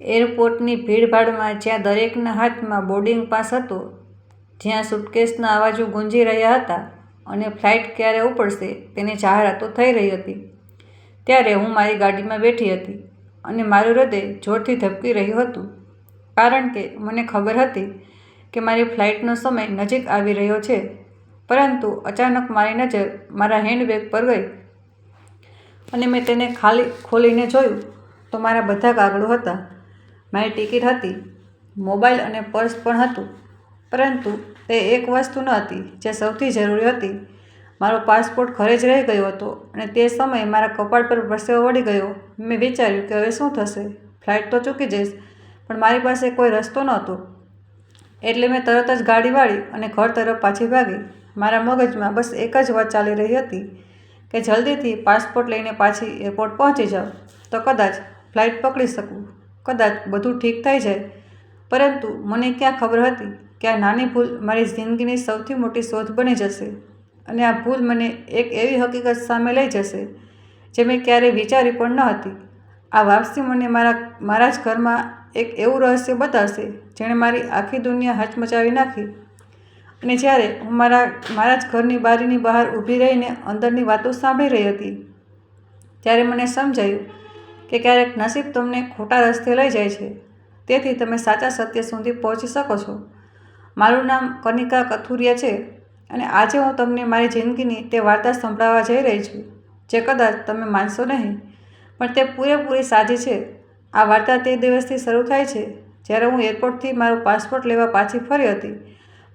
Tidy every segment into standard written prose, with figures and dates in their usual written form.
એરપોર્ટની ભીડભાડમાં જ્યાં દરેકના હાથમાં બોર્ડિંગ પાસ હતો, જ્યાં સુટકેસના અવાજો ગુંજી રહ્યા હતા અને ફ્લાઇટ ક્યારે ઉપડશે તેની જાહેરાતો થઈ રહી હતી, ત્યારે હું મારી ગાડીમાં બેઠી હતી અને મારું હૃદય જોરથી ધબકી રહ્યું હતું, કારણ કે મને ખબર હતી કે મારી ફ્લાઇટનો સમય નજીક આવી રહ્યો છે. પરંતુ અચાનક મારી નજર મારા હેન્ડબેગ પર ગઈ અને મેં તેને ખોલીને જોયું તો મારા બધા કાગળો હતા. મારી ટિકિટ હતી, મોબાઈલ અને પર્સ પણ હતું, પરંતુ તે એક વસ્તુ ન હતી જે સૌથી જરૂરી હતી. મારો પાસપોર્ટ ઘરે જ રહી ગયો હતો અને તે સમયે મારા કપાળ પર પરસેવો વળી ગયો. મેં વિચાર્યું કે હવે શું થશે? ફ્લાઇટ તો ચૂકી જઈશ, પણ મારી પાસે કોઈ રસ્તો નહોતો. એટલે મેં તરત જ ગાડી વાળી અને ઘર તરફ પાછી ભાગી. મારા મગજમાં બસ એક જ વાત ચાલી રહી હતી કે જલ્દીથી પાસપોર્ટ લઈને પાછી એરપોર્ટ પહોંચી જાઉં તો કદાચ ફ્લાઇટ પકડી શકું, કદાચ બધું ઠીક થઈ જાય. પરંતુ મને ક્યાં ખબર હતી કે આ નાની ભૂલ મારી જિંદગીની સૌથી મોટી શોધ બની જશે, અને આ ભૂલ મને એક એવી હકીકત સામે લઈ જશે જે મેં ક્યારેય વિચારી પણ ન હતી. આ વાપસી મને મારા જ ઘરમાં એક એવું રહસ્ય બતાવશે જેણે મારી આખી દુનિયા હચમચાવી નાખી. અને જ્યારે હું મારા જ ઘરની બારીની બહાર ઊભી રહીને અંદરની વાતો સાંભળી રહી હતી, ત્યારે મને સમજાયું કે ક્યારેક નસીબ તમને ખોટા રસ્તે લઈ જાય છે, તેથી તમે સાચા સત્ય સુધી પહોંચી શકો છો. મારું નામ કનિકા કથુરિયા છે અને આજે હું તમને મારી જિંદગીની તે વાર્તા સંભળાવવા જઈ રહી છું, જે કદાચ તમે માનશો નહીં, પણ તે પૂરેપૂરી સાચી છે. આ વાર્તા તે દિવસથી શરૂ થાય છે જ્યારે હું એરપોર્ટથી મારો પાસપોર્ટ લેવા પાછી ફરી હતી,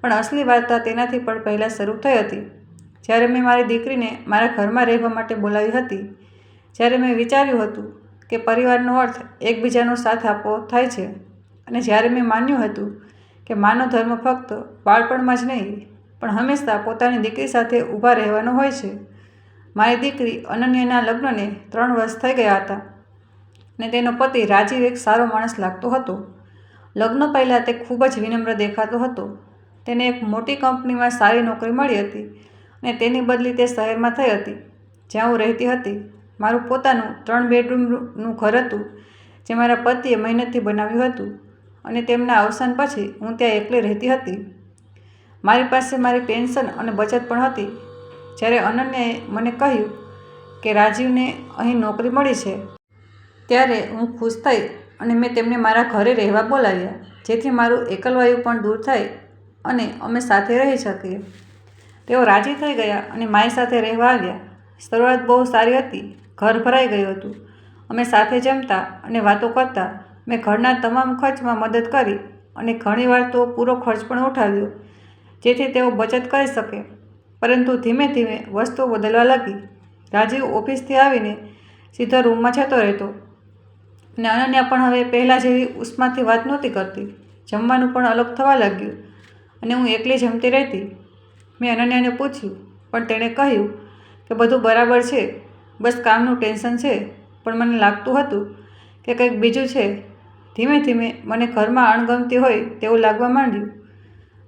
પણ અસલી વાર્તા તેનાથી પણ પહેલાં શરૂ થઈ હતી, જ્યારે મેં મારી દીકરીને મારા ઘરમાં રહેવા માટે બોલાવી હતી. જ્યારે મેં વિચાર્યું હતું કે પરિવારનો અર્થ એકબીજાનો સાથ આપવો થાય છે, અને જ્યારે મેં માન્યું હતું કે માનવ ધર્મ ફક્ત બાળપણમાં જ નહીં, પણ હંમેશા પોતાની દીકરી સાથે ઊભા રહેવાનો હોય છે. મારી દીકરી અનન્યાના લગ્નને 3 વર્ષ થઈ ગયા હતા અને તેનો પતિ રાજીવ એક સારો માણસ લાગતો હતો. લગ્ન પહેલાં તે ખૂબ જ વિનમ્ર દેખાતો હતો. તેને એક મોટી કંપનીમાં સારી નોકરી મળી હતી અને તેની બદલી તે શહેરમાં થઈ હતી જ્યાં હું રહેતી હતી. મારું પોતાનું 3 બેડરૂમનું ઘર હતું જે મારા પતિએ મહેનતથી બનાવ્યું હતું, અને તેમના અવસાન પછી હું ત્યાં એકલી રહેતી હતી. મારી પાસે મારી પેન્શન અને બચત પણ હતી. જ્યારે અનન્યાએ મને કહ્યું કે રાજીવને અહીં નોકરી મળી છે, ત્યારે હું ખુશ થઈ અને મેં તેમને મારા ઘરે રહેવા બોલાવ્યા, જેથી મારું એકલવાયું પણ દૂર થાય અને અમે સાથે રહી શકીએ. તેઓ રાજી થઈ ગયા અને મારી સાથે રહેવા આવ્યા. શરૂઆત બહુ સારી હતી. ઘર ભરાઈ ગયું હતું. અમે સાથે જમતા અને વાતો કરતા. મેં ઘરના તમામ ખર્ચમાં મદદ કરી અને ઘણીવાર તો પૂરો ખર્ચ પણ ઉઠાવ્યો, જેથી તેઓ બચત કરી શકે. પરંતુ ધીમે ધીમે વસ્તુઓ બદલવા લાગી. રાજીવ ઓફિસથી આવીને સીધો રૂમમાં જતો રહેતો અને અનન્યા પણ હવે પહેલાં જેવી ઉષ્માથી વાત નહોતી કરતી. જમવાનું પણ અલગ થવા લાગ્યું અને હું એકલી જમતી રહેતી. મેં અનન્યાને પૂછ્યું, પણ તેણે કહ્યું કે બધું બરાબર છે, બસ કામનું ટેન્શન છે. પણ મને લાગતું હતું કે કંઈક બીજું છે. ધીમે ધીમે મને ઘરમાં અણગમતી હોય તેવું લાગવા માંડ્યું.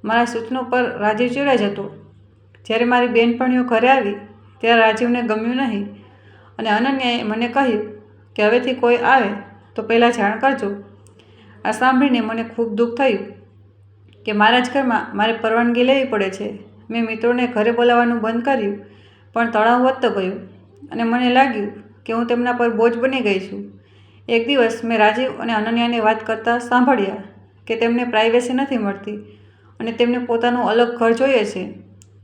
મારા સૂચનો પર રાજીવ ચીડાઈ જતો. જ્યારે મારી બહેનપણીઓ ઘરે આવી ત્યારે રાજીવને ગમ્યું નહીં અને અનન્યાએ મને કહ્યું કે હવેથી કોઈ આવે તો પહેલાં જાણ કરજો. આ સાંભળીને મને ખૂબ દુઃખ થયું કે મારા જ ઘરમાં મારે પરવાનગી લેવી પડે છે. મેં મિત્રોને ઘરે બોલાવવાનું બંધ કર્યું, પણ તણાવ વધતો ગયો અને મને લાગ્યું કે હું તેમના પર બોજ બની ગઈ છું. એક દિવસ મેં રાજીવ અને અનન્યાને વાત કરતા સાંભળ્યા કે તેમને પ્રાઇવેસી નથી મળતી અને તેમને પોતાનું અલગ ઘર જોઈએ છે.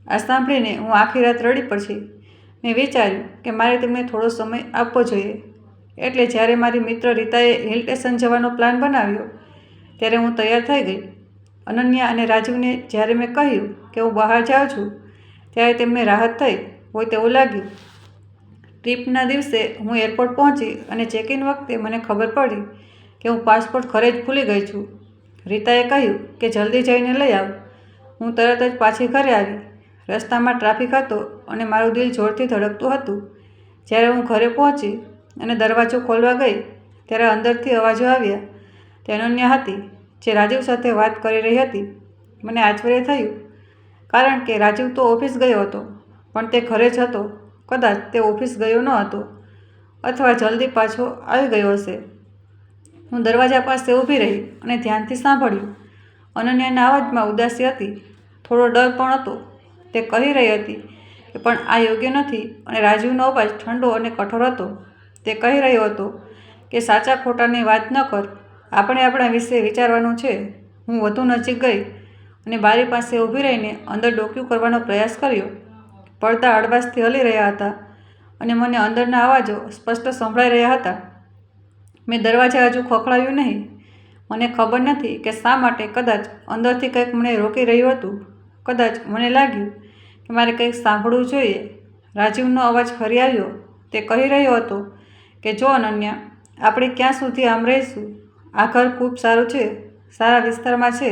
આ સાંભળીને હું આખી રાત રડી પછી. મેં વિચાર્યું કે મારે તેમને થોડો સમય આપવો જોઈએ. એટલે જ્યારે મારી મિત્ર રીતાએ હિલ સ્ટેશન જવાનો પ્લાન બનાવ્યો ત્યારે હું તૈયાર થઈ ગઈ. અનન્યા અને રાજીવને જ્યારે મેં કહ્યું કે હું બહાર જાઉં છું, ત્યારે તેમને રાહત થઈ હોય તેવું લાગ્યું. ટ્રીપના દિવસે હું એરપોર્ટ પહોંચી અને ચેક ઇન વખતે મને ખબર પડી કે હું પાસપોર્ટ ઘરે જ ભૂલી ગઈ છું. રીતાએ કહ્યું કે જલ્દી જઈને લઈ આવ. હું તરત જ પાછી ઘરે આવી. રસ્તામાં ટ્રાફિક હતો અને મારું દિલ જોરથી ધડકતું હતું. જ્યારે હું ઘરે પહોંચી અને દરવાજો ખોલવા ગઈ ત્યારે અંદરથી અવાજો આવ્યા. તે અનન્યા હતી જે રાજીવ સાથે વાત કરી રહી હતી. મને આશ્ચર્ય થયું, કારણ કે રાજીવ તો ઓફિસ ગયો હતો, પણ તે ઘરે જ હતો. કદાચ તે ઓફિસ ગયો ન હતો અથવા જલ્દી પાછો આવી ગયો હશે. હું દરવાજા પાસે ઊભી રહી અને ધ્યાનથી સાંભળ્યું. અનન્યાના અવાજમાં ઉદાસી હતી, થોડો ડર પણ હતો. તે કહી રહી હતી કે પણ આ યોગ્ય નથી, અને રાજીવનો અવાજ ઠંડો અને કઠોર હતો. તે કહી રહ્યો હતો કે સાચા ખોટાની વાત ન કર, આપણે આપણા વિશે વિચારવાનું છે. હું વધુ નજીક ગઈ અને બારી પાસે ઊભી રહીને અંદર ડોકિયું કરવાનો પ્રયાસ કર્યો. પડદા હળવાશથી હલી રહ્યા હતા અને મને અંદરના અવાજો સ્પષ્ટ સંભળાઈ રહ્યા હતા. મેં દરવાજા હજુ ખખડાવ્યું નહીં. મને ખબર નથી કે શા માટે. કદાચ અંદરથી કંઈક મને રોકી રહ્યું હતું. કદાચ મને લાગ્યું કે મારે કંઈક સાંભળવું જોઈએ. રાજીવનો અવાજ ફરી આવ્યો. તે કહી રહ્યો હતો કે જો અનન્યા, આપણે ક્યાં સુધી આમ રહીશું? આ ઘર ખૂબ સારું છે, સારા વિસ્તારમાં છે,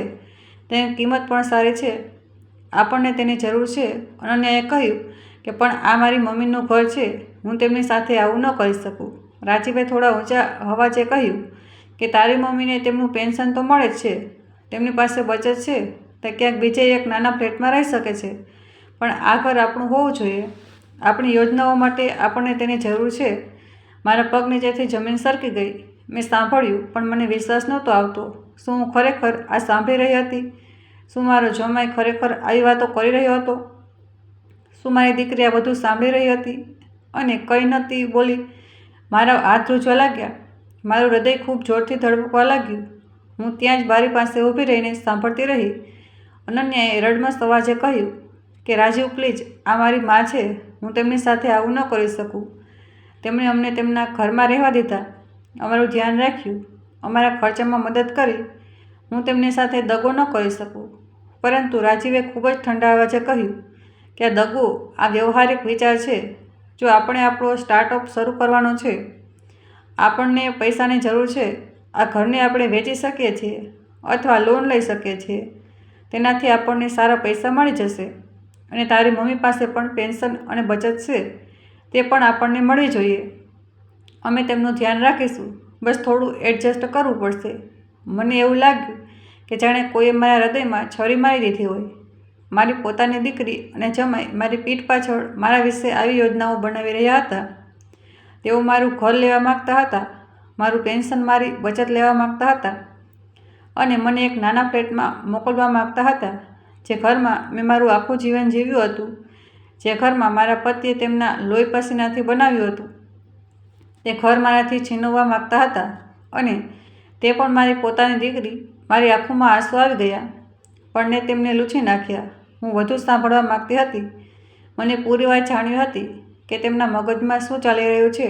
તેની કિંમત પણ સારી છે, આપણને તેની જરૂર છે. અનન્યાએ કહ્યું કે પણ આ મારી મમ્મીનું ઘર છે, હું તેમની સાથે આવું ન કરી શકું. રાજીવે થોડા ઊંચા અવાજે કહ્યું કે તારી મમ્મીને તેમનું પેન્શન તો મળે જ છે, તેમની પાસે બચત છે, તે ક્યાંક બીજે એક નાના ફ્લેટમાં રહી શકે છે, પણ આ ઘર આપણું હોવું જોઈએ. આપણી યોજનાઓ માટે આપણને તેની જરૂર છે. મારા પગ નીચેથી જમીન સરકી ગઈ. મેં સાંભળ્યું, પણ મને વિશ્વાસ નહોતો આવતો. શું હું ખરેખર આ સાંભળી રહી હતી? શું મારો જમાઈ ખરેખર આવી વાતો કરી રહ્યો હતો? શું મારી દીકરી આ બધું સાંભળી રહી હતી અને કંઈ નહોતી બોલી? મારા હાથ ધ્રુજવા લાગ્યા. મારું હૃદય ખૂબ જોરથી ધડકવા લાગ્યું. હું ત્યાં જ બારી પાસે ઊભી રહીને સાંભળતી રહી. અનન્યાએ રડમસ અવાજે કહ્યું કે રાજીવ પ્લીઝ, આ મારી મા છે, હું તેમની સાથે આવું ન કરી શકું. તેમણે અમને તેમના ઘરમાં રહેવા દીધા, અમારું ધ્યાન રાખ્યું, અમારા ખર્ચામાં મદદ કરી. હું તેમની સાથે દગો ન કરી શકું. પરંતુ રાજીવે ખૂબ જ ઠંડા અવાજે કહ્યું કે આ દગો, આ વ્યવહારિક વિચાર છે. જો આપણે આપણો સ્ટાર્ટઅપ શરૂ કરવાનો છે, આપણને પૈસાની જરૂર છે, આ ઘરને આપણે વેચી શકીએ છીએ અથવા લોન લઈ શકીએ છીએ. તેનાથી આપણને સારા પૈસા મળી જશે. અને તારી મમ્મી પાસે પણ પેન્શન અને બચત છે, તે પણ આપણને મળવી જોઈએ. અમે તેમનું ધ્યાન રાખીશું. બસ થોડું એડજસ્ટ કરવું પડશે. મને એવું લાગ્યું કે જાણે કોઈએ મારા હૃદયમાં છરી મારી દીધી હોય. મારી પોતાની દીકરી અને જમાઈ મારી પીઠ પાછળ મારા વિશે આવી યોજનાઓ બનાવી રહ્યા હતા. તેઓ મારું ઘર લેવા માગતા હતા, મારું પેન્શન, મારી બચત લેવા માગતા હતા અને મને એક નાના ફ્લેટમાં મોકલવા માગતા હતા, જે ઘરમાં મેં મારું આખું જીવન જીવ્યું હતું, જે ઘરમાં મારા પતિએ તેમના લોહી પસીનાથી બનાવ્યું હતું. તે ઘર મારાથી છીનવવા માગતા હતા અને તે પણ મારી પોતાની દીકરી. મારી આંખોમાં આંસુ આવી ગયા, પણ મેં તેમને લૂછી નાખ્યા. હું વધુ સાંભળવા માગતી હતી. મને પૂરી વાત જાણવી હતી કે તેમના મગજમાં શું ચાલી રહ્યું છે.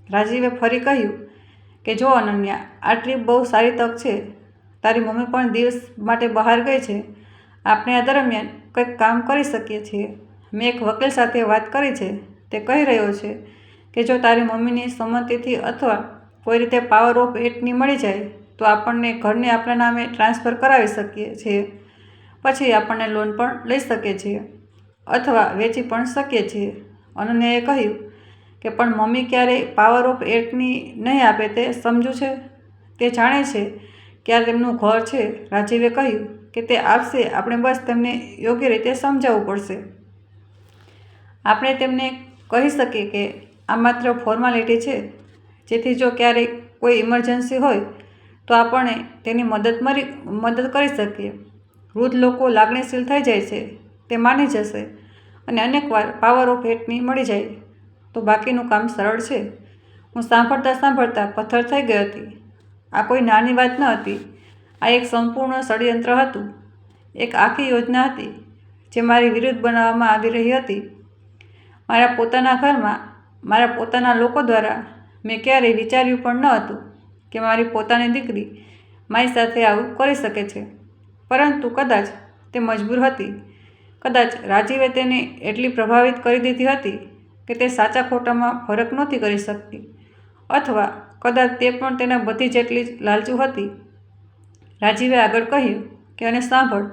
રાજીવે ફરી કહ્યું કે જો અનન્યા, આ ટ્રીપ બહુ સારી તક છે. તારી મમ્મી પણ દિવસ માટે બહાર ગઈ છે. આપણે આ દરમિયાન કંઈક કામ કરી શકીએ છીએ. મેં એક વકીલ સાથે વાત કરી છે. તે કહી રહ્યો છે કે જો તારી મમ્મીની સંમતિથી અથવા કોઈ રીતે પાવર ઓફ એટર્ની મળી જાય તો આપણને ઘરને આપણા નામે ટ્રાન્સફર કરાવી શકીએ છીએ. પછી આપણને લોન પણ લઈ શકીએ છીએ અથવા વેચી પણ શકીએ છીએ. અનન્યાએ કહ્યું કે પણ મમ્મી ક્યારેય પાવર ઓફ એટર્ની નહીં આપે, તે સમજુ છે. તે જાણે છે કે આ તેમનું ઘર છે. રાજીવે કહ્યું કે તે આપશે, આપણે બસ તેમને યોગ્ય રીતે સમજાવવું પડશે. આપણે તેમને કહી શકીએ કે આ માત્ર ફોર્માલિટી છે, જેથી જો ક્યારેક કોઈ ઇમરજન્સી હોય તો આપણે તેની મદદ કરી શકીએ. વૃદ્ધ લોકો લાગણીશીલ થઈ જાય છે, તે માની જશે અને અનેકવાર પાવર ઓફ એટર્ની મળી જાય તો બાકીનું કામ સરળ છે. હું સાંભળતા સાંભળતા પથ્થર થઈ ગઈ હતી. આ કોઈ નાની વાત ન હતી. આ એક સંપૂર્ણ ષડયંત્ર હતું. એક આખી યોજના હતી જે મારી વિરુદ્ધ બનાવવામાં આવી રહી હતી. મારા પોતાના ઘરમાં, મારા પોતાના લોકો દ્વારા. મેં ક્યારેય વિચાર્યું પણ ન હતું કે મારી પોતાની દીકરી મારી સાથે આવું કરી શકે છે. પરંતુ કદાચ તે મજબૂર હતી. કદાચ રાજીવે તેને એટલી પ્રભાવિત કરી દીધી હતી કે તે સાચા ખોટામાં ફરક નહોતી કરી શકતી. અથવા કદાચ તે પણ તેના બધી જેટલી જ લાલચુ હતી. રાજીવે આગળ કહ્યું કે અને સાંભળ,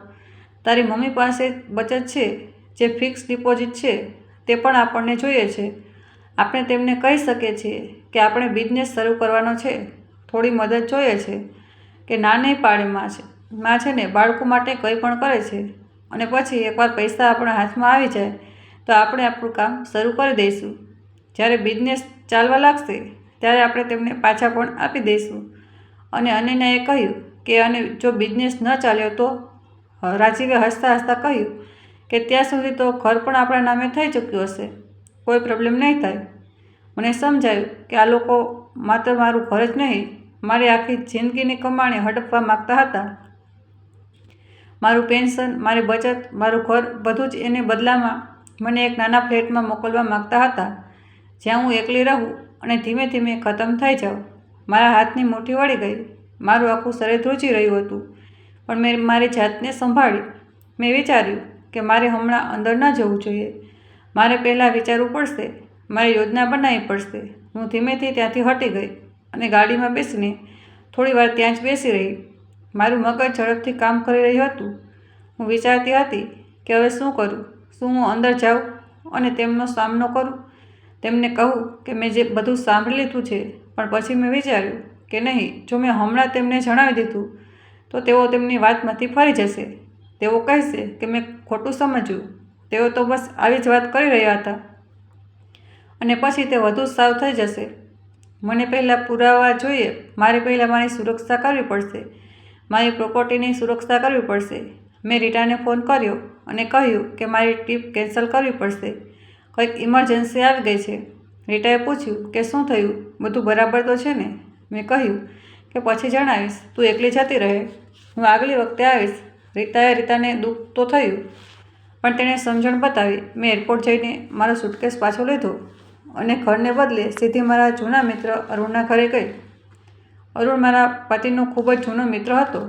તારી મમ્મી પાસે બચત છે, જે ફિક્સ ડિપોઝિટ છે, તે પણ આપણને જોઈએ છે. આપણે તેમને કહી શકીએ છીએ કે આપણે બિઝનેસ શરૂ કરવાનો છે, થોડી મદદ જોઈએ છે, કે નાની પાળીમાં છે. માં છે ને બાળકો માટે કંઈ પણ કરે છે અને પછી એકવાર પૈસા આપણા હાથમાં આવી જાય તો આપણે આપણું કામ શરૂ કરી દઈશું. જ્યારે બિઝનેસ ચાલવા લાગશે ત્યારે આપણે તેમને પાછા પણ આપી દઈશું અને અનન્યાએ કહ્યું કે અને જો બિઝનેસ ન ચાલ્યો તો? રાજીવે હસતા હસતા કહ્યું કે ત્યાં સુધી તો ઘર પણ આપણા નામે થઈ ચૂક્યું હશે, કોઈ પ્રોબ્લેમ નહીં થાય. મને સમજાયું કે આ લોકો માત્ર મારું ઘર જ નહીં, મારી આખી જિંદગીની કમાણી હડપવા માગતા હતા. મારું પેન્શન, મારી બચત, મારું ઘર બધું જ એને બદલામાં મને એક નાના ફ્લેટમાં મોકલવા માગતા હતા, જ્યાં હું એકલી રહું અને ધીમે ધીમે ખતમ થઈ જાઉં. મારા હાથની મુઠ્ઠી વળી ગઈ. મારું આખું શરીર ધ્રુજી રહ્યું હતું, પણ મેં મારી જાતને સંભાળી. મેં વિચાર્યું કે મારે હમણાં અંદર ન જવું જોઈએ. મારે પહેલાં વિચારવું પડશે, મારી યોજના બનાવવી પડશે. હું ધીમેથી ત્યાંથી હટી ગઈ અને ગાડીમાં બેસીને થોડી વાર ત્યાં જ બેસી રહી. મારું મગજ ઝડપથી કામ કરી રહ્યું હતું. હું વિચારતી હતી કે હવે શું કરું? શું હું અંદર જાઉં અને તેમનો સામનો કરું, તેમને કહું કે મેં જે બધું સાંભળી લીધું છે? પણ પછી મેં વિચાર્યું કે નહીં, જો મેં હમણાં તેમને જણાવી દીધું તો તેઓ તેમની વાતમાંથી ફરી જશે. તેઓ કહેશે કે મેં ખોટું સમજ્યું. તેઓ તો બસ આવી જ વાત કરી રહ્યા હતા. અને પછી તે વધુ સાવ થઈ જશે. મને પહેલાં પુરાવા જોઈએ. મારે પહેલાં મારી સુરક્ષા કરવી પડશે, મારી પ્રોપર્ટીની સુરક્ષા કરવી પડશે. મેં રીટાને ફોન કર્યો અને કહ્યું કે મારી ટ્રીપ કેન્સલ કરવી પડશે, કંઈક ઇમરજન્સી આવી ગઈ છે. રીટાએ પૂછ્યું કે શું થયું, બધું બરાબર તો છે ને? મેં કહ્યું કે પછી જણાવીશ, તું એકલી જતી રહે, હું આગલી વખતે આવીશ. રીટાને દુઃખ તો થયું, પણ તેણે સમજણ બતાવી. મેં એરપોર્ટ જઈને મારો સુટકેસ પાછો લીધો અને ઘરને બદલે સીધી મારા જૂના મિત્ર અરુણના ઘરે ગઈ. અરુણ મારા પતિનો ખૂબ જ જૂનો મિત્ર હતો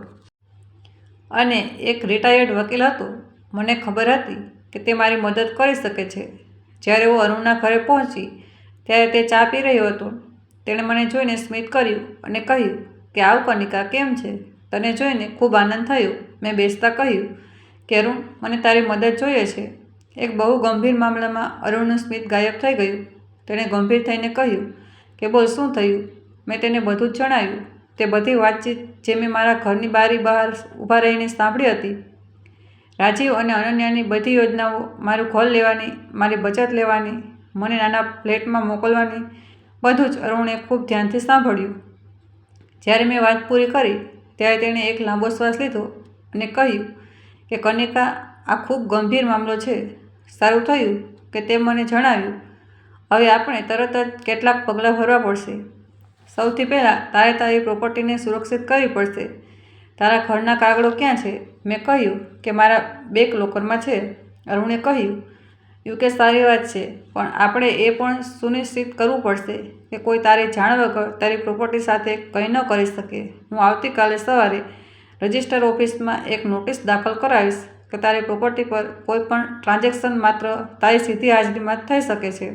અને એક રિટાયર્ડ વકીલ હતો. મને ખબર હતી કે તે મારી મદદ કરી શકે છે. જ્યારે હું અરુણના ઘરે પહોંચી ત્યારે તે ચા પી રહ્યો હતો. તેણે મને જોઈને સ્મિત કર્યું અને કહ્યું કે આવ કનિકા, કેમ છે? તને જોઈને ખૂબ આનંદ થયો. મેં બેસતા કહ્યું કે અરુણ, મને તારી મદદ જોઈએ છે. એક બહુ ગંભીર મામલામાં અરુણનું સ્મિત ગાયબ થઈ ગયું. તેણે ગંભીર થઈને કહ્યું કે બોલ, શું થયું? મેં તેને બધું જ જણાવ્યું. તે બધી વાતચીત જે મેં મારા ઘરની બારી બહાર ઊભા રહીને સાંભળી હતી. રાજીવ અને અનન્યાની બધી યોજનાઓ, મારું ઘર લેવાની, મારી બચત લેવાની, મને નાના ફ્લેટમાં મોકલવાની, બધું જ અરુણે ખૂબ ધ્યાનથી સાંભળ્યું. જ્યારે મેં વાત પૂરી કરી ત્યારે તેણે એક લાંબો શ્વાસ લીધો અને કહ્યું કે કનિકા, આ ખૂબ ગંભીર મામલો છે. સારું થયું કે તે મને જણાવ્યું. હવે આપણે તરત જ કેટલાક પગલાં ભરવા પડશે. સૌથી પહેલાં તારે તારી પ્રોપર્ટીને સુરક્ષિત કરવી પડશે. તારા ઘરના કાગળો ક્યાં છે? મેં કહ્યું કે મારા બેક લોકરમાં છે. અરુણે કહ્યું, યુકે સારી વાત છે, પણ આપણે એ પણ સુનિશ્ચિત કરવું પડશે કે કોઈ તારી જાણ વગર તારી પ્રોપર્ટી સાથે કંઈ ન કરી શકે. હું આવતીકાલે સવારે રજિસ્ટર ઓફિસમાં એક નોટિસ દાખલ કરાવીશ કે તારી પ્રોપર્ટી પર કોઈ પણ ટ્રાન્ઝેક્શન માત્ર તારી સીધી હાજરીમાં જ થઈ શકે છે.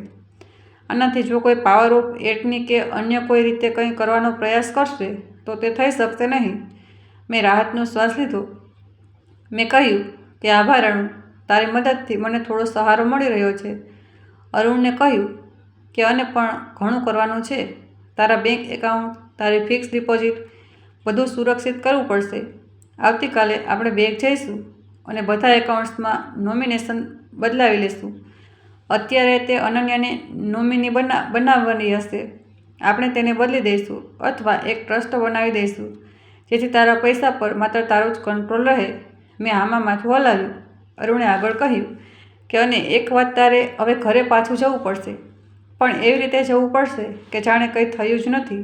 આનાથી જો કોઈ પાવર ઓફ એટર્ની કે અન્ય કોઈ રીતે કંઈ કરવાનો પ્રયાસ કરશે તો તે થઈ શકશે નહીં. મેં રાહતનો શ્વાસ લીધો. મેં કહ્યું કે આભાર અરુણ, તારી મદદથી મને થોડો સહારો મળી રહ્યો છે. અરુણને કહ્યું કે અને પણ ઘણું કરવાનું છે. તારા બેંક એકાઉન્ટ, તારી ફિક્સ ડિપોઝિટ, બધું સુરક્ષિત કરવું પડશે. આવતીકાલે આપણે બેંક જઈશું અને બધા એકાઉન્ટ્સમાં નોમિનેશન બદલાવી લઈશું. અત્યારે તે અનન્યાને નોમિની બનાવવાની હશે. આપણે તેને બદલી દઈશું અથવા એક ટ્રસ્ટ બનાવી દઈશું, જેથી તારા પૈસા પર માત્ર તારો જ કંટ્રોલ રહે. મેં આમાં માથું હલાવ્યું. અરુણે આગળ કહ્યું કે અને એક વાત, તારે હવે ઘરે પાછું જવું પડશે, પણ એવી રીતે જવું પડશે કે જાણે કંઈ થયું જ નથી.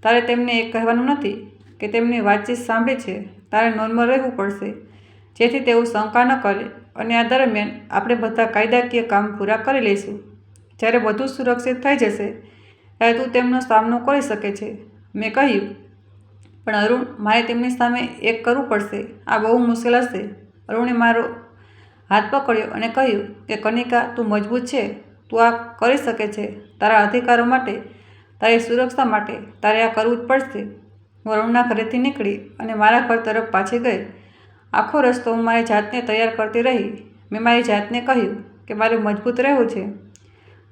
તારે તેમને એ કહેવાનું નથી કે તેમની વાતચીત સાંભળી છે. તારે નોર્મલ રહેવું પડશે, જેથી તેઓ શંકા ન કરે. અને આ દરમિયાન આપણે બધા કાયદાકીય કામ પૂરા કરી લઈશું. જ્યારે બધું સુરક્ષિત થઈ જશે ત્યારે તું તેમનો સામનો કરી શકે છે. મેં કહ્યું, પણ અરુણ, મારે તેમની સામે એક કરવું પડશે. આ બહુ મુશ્કેલ હશે. અરુણે મારો હાથ પકડ્યો અને કહ્યું કે કનિકા, તું મજબૂત છે, તું આ કરી શકે છે. તારા અધિકારો માટે, તારી સુરક્ષા માટે તારે આ કરવું જ પડશે. હું અરુણના ઘરેથી નીકળી અને મારા ઘર તરફ પાછી ગઈ. આખો રસ્તો હું મારી જાતને તૈયાર કરતી રહી. મેં મારી જાતને કહ્યું કે મારે મજબૂત રહેવું છે.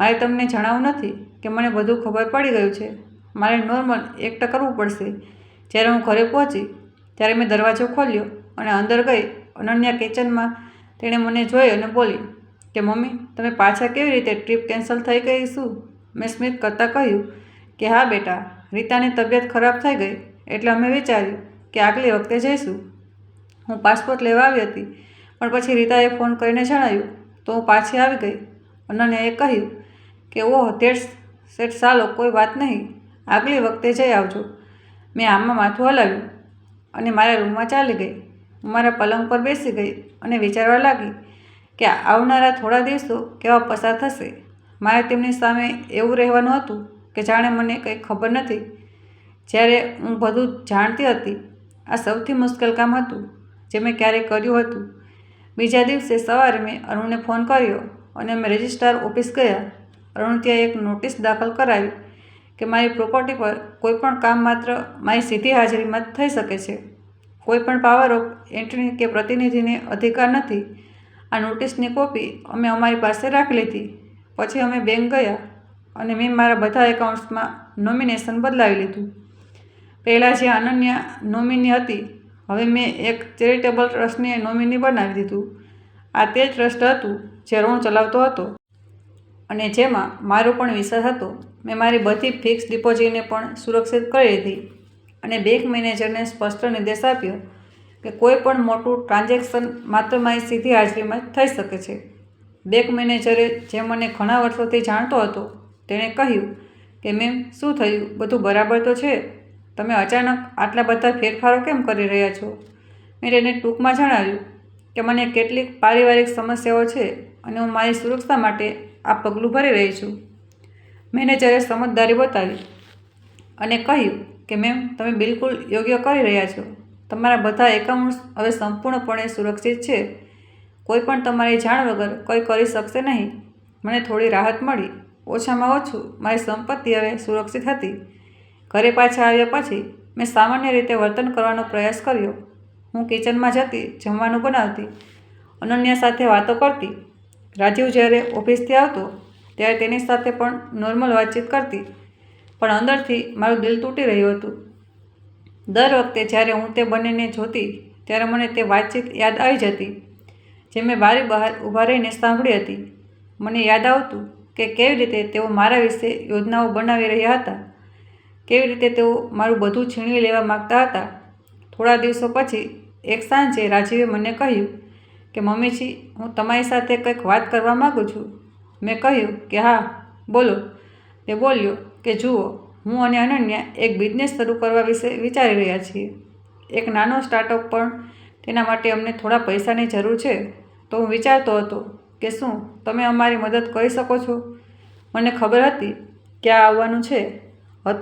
મારે તમને જણાવવું નથી કે મને બધું ખબર પડી ગયું છે. મારે નોર્મલ એક્ટ કરવું પડશે. જ્યારે હું ઘરે પહોંચી ત્યારે મેં દરવાજો ખોલ્યો અને અંદર ગઈ. અનન્યા કિચનમાં. તેણે મને જોઈ અને બોલી કે મમ્મી, તમે પાછા કેવી રીતે? ટ્રીપ કેન્સલ થઈ ગઈ શું? મેં સ્મિત કરતાં કહ્યું કે હા બેટા, રીતાની તબિયત ખરાબ થઈ ગઈ એટલે અમે વિચાર્યું કે આગલી વખતે જઈશું. હું પાસપોર્ટ લેવા આવી હતી, પણ પછી રીતાએ ફોન કરીને જણાવ્યું તો હું પાછી આવી ગઈ. અનન્યાએ કહ્યું કે ઓહ સેટ ચાલો કોઈ વાત નહીં, આગલી વખતે જઈ આવજો. મેં આમાં માથું હલાવ્યું અને મારા રૂમમાં ચાલી ગઈ. હું મારા પલંગ પર બેસી ગઈ અને વિચારવા લાગી કે આવનારા થોડા દિવસો કેવા પસાર થશે. મારે તેમની સામે એવું રહેવાનું હતું કે જાણે મને કંઈ ખબર નથી, જ્યારે હું બધું જાણતી હતી. આ સૌથી મુશ્કેલ કામ હતું જે મેં ક્યારેય કર્યું હતું. બીજા દિવસે સવારે મેં અરુણને ફોન કર્યો અને અમે રજિસ્ટ્રાર ઓફિસ ગયા. અરુણ ત્યાં એક નોટિસ દાખલ કરાવી કે મારી પ્રોપર્ટી પર કોઈપણ કામ માત્ર મારી સીધી હાજરીમાં જ થઈ શકે છે. કોઈપણ પાવર ઓફ એન્ટ્રી કે પ્રતિનિધિને અધિકાર નથી. આ નોટિસની કોપી અમે અમારી પાસે રાખી લીધી. પછી અમે બેંક ગયા અને મેં મારા બધા એકાઉન્ટ્સમાં નોમિનેશન બદલાવી લીધું. પહેલાં જ્યાં અનન્યા નોમિની હતી, હવે મેં એક ચેરિટેબલ ટ્રસ્ટને નોમિની બનાવી દીધું. આ તે ટ્રસ્ટ હતું જે અરુણ ચલાવતો હતો અને જેમાં મારો પણ વિશ્વાસ હતો. મેં મારી બધી ફિક્સ ડિપોઝિટને પણ સુરક્ષિત કરી લીધી અને બેંક મેનેજરને સ્પષ્ટ નિર્દેશ આપ્યો કે કોઈ પણ મોટું ટ્રાન્ઝેક્શન માત્ર મારી સીધી હાજરીમાં જ થઈ શકે છે. બેંક મેનેજરે, જે મને ઘણા વર્ષોથી જાણતો હતો, તેણે કહ્યું કે મેમ, શું થયું? બધું બરાબર તો છે? તમે અચાનક આટલા બધા ફેરફારો કેમ કરી રહ્યા છો? મેં તેને ટૂંકમાં જણાવ્યું કે મને કેટલીક પારિવારિક સમસ્યાઓ છે અને હું મારી સુરક્ષા માટે આ પગલું ભરી રહી છું. મેનેજરે સમજદારી બતાવી અને કહ્યું કે મેમ, તમે બિલકુલ યોગ્ય કરી રહ્યા છો. તમારા બધા એકાઉન્ટ્સ હવે સંપૂર્ણપણે સુરક્ષિત છે. કોઈ પણ તમારી જાણ વગર કંઈ કરી શકશે નહીં. મને થોડી રાહત મળી. ઓછામાં ઓછું મારી સંપત્તિ હવે સુરક્ષિત હતી. ઘરે પાછા આવ્યા પછી મેં સામાન્ય રીતે વર્તન કરવાનો પ્રયાસ કર્યો. હું કિચનમાં જતી, જમવાનું બનાવતી, અનન્યા સાથે વાતો કરતી. રાજીવ જ્યારે ઓફિસથી આવતો ત્યારે તેની સાથે પણ નોર્મલ વાતચીત કરતી, પણ અંદરથી મારું દિલ તૂટી રહ્યું હતું. દર વખતે જ્યારે હું તે બંનેને જોતી ત્યારે મને તે વાતચીત યાદ આવી જતી, જે મેં બારી બહાર ઊભા રહીને સાંભળી હતી. મને યાદ આવતું કે કેવી રીતે તેઓ મારા વિશે યોજનાઓ બનાવી રહ્યા હતા, કેવી રીતે તેઓ મારું બધું છીનવી લેવા માગતા હતા. થોડા દિવસો પછી એક સાંજે રાજીવે મને કહ્યું કે મમ્મીજી, હું તમારી સાથે કંઈક વાત કરવા માગું છું. મેં કહ્યું કે હા, બોલો. તે બોલ્યો કે જુઓ, હું અને અનન્યા એક બિઝનેસ શરૂ કરવા વિશે વિચારી રહ્યા છીએ. એક નાનો સ્ટાર્ટઅપ, પણ તેના માટે અમને થોડા પૈસાની જરૂર છે. તો હું વિચારતો હતો કે શું તમે અમારી મદદ કરી શકો છો? મને ખબર હતી કે આ આવવાનું છે.